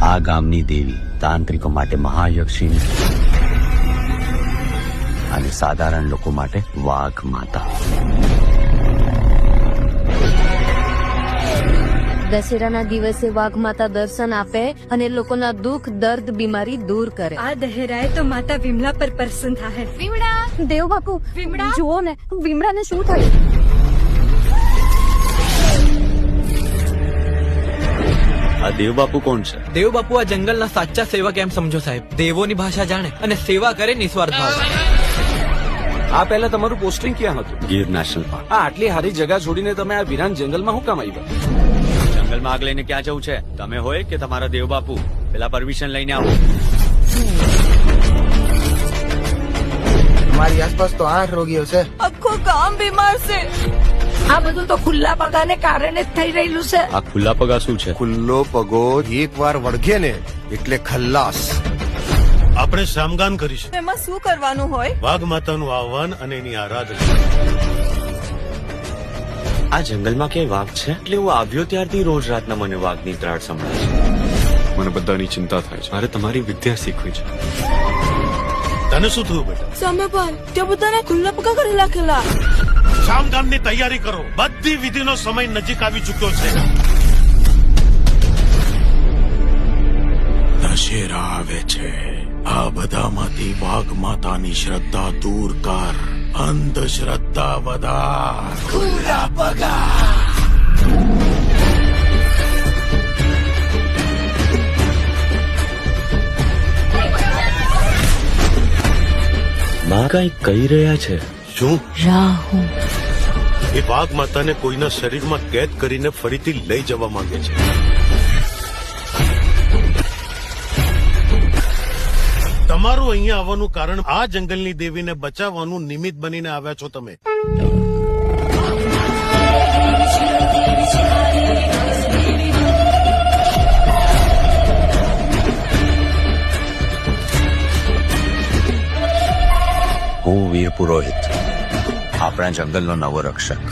આ ગામની દેવી તાંત્રિકો માટે મહાયક્ષિણી અને સાધારણ લોકો માટે વાઘ માતા. દશેરાના દિવસે વાઘ માતા દર્શન આપે અને લોકોના દુઃખ દર્દ બીમારી દૂર કરે. આ દહેરાએ તો માતા વિમલા પર પ્રસન્ન થાય. વિમળા, દેવ બાપુ, વિમળા, જુઓ ને વિમળાને શું થયું? આ દેવબાપુ કોણ છે? દેવબાપુ આ જંગલના સાચા સેવક એમ સમજો સાહેબ. દેવોની ભાષા જાણે અને સેવા કરે નિસ્વાર્થ ભાવ. આ પહેલા તમારું પોસ્ટિંગ ક્યાં હતું? Gir national park. આ આટલી સારી જગા છોડીને તમે આ વિરાન જંગલમાં શું કામ આવ્યા? જંગલમાં આગ લઈને ક્યાં જવું છે? તમે હોય કે તમારા દેવબાપુ? પેલા પરમિશન લઈને આવો. हमारी आसपास तो 8 रोगियों છે. આખું ગામ બીમાર છે. આ બધું તો ખુલ્લા પગાને કારણે જ થઈ રહેલું છે. આ ખુલ્લા પગા શું છે? ખુલ્લો પગો એકવાર વળગે ને એટલે ખલ્લાસ. આપણે સામગાન કરીશું. એમાં શું કરવાનું હોય? વાઘ માતાનું આહવાન અને એની આરાધના. આ જંગલમાં ક્યાંય વાઘ છે? એટલે હું આવ્યો ત્યારથી રોજ રાતના મને વાઘની ત્રાડ સંભળાય છે. મને બધાની ચિંતા થાય છે. મારે તમારી વિદ્યા શીખવી છે. તને શું થયું બેટા? સામે પર ત્યાં બધાને ખુલ્લા પગા કરી રાખેલા. સામગાનની તૈયારી કરો. બધી વિધિનો સમય નજીક આવી ચુક્યો છે. દશેરા આવે છે. આ બધામાંથી વાઘ માતાની શ્રદ્ધા દૂર કર. અંધશ્રદ્ધા વધાર. ખુલ્લા પગા. માં કઈ કહી રહ્યા છે? શું? રાહુ. એ વાઘ માતાને કોઈના શરીરમાં કેદ કરીને ફરીથી લઈ જવા માંગે છે. તમારું અહીંયા આવવાનું કારણ આ જંગલની દેવીને બચાવવાનું નિમિત્ત બનીને આવ્યા છો તમે. હું વીર પુરોહિત, આપણા જંગલનો નવો રક્ષક.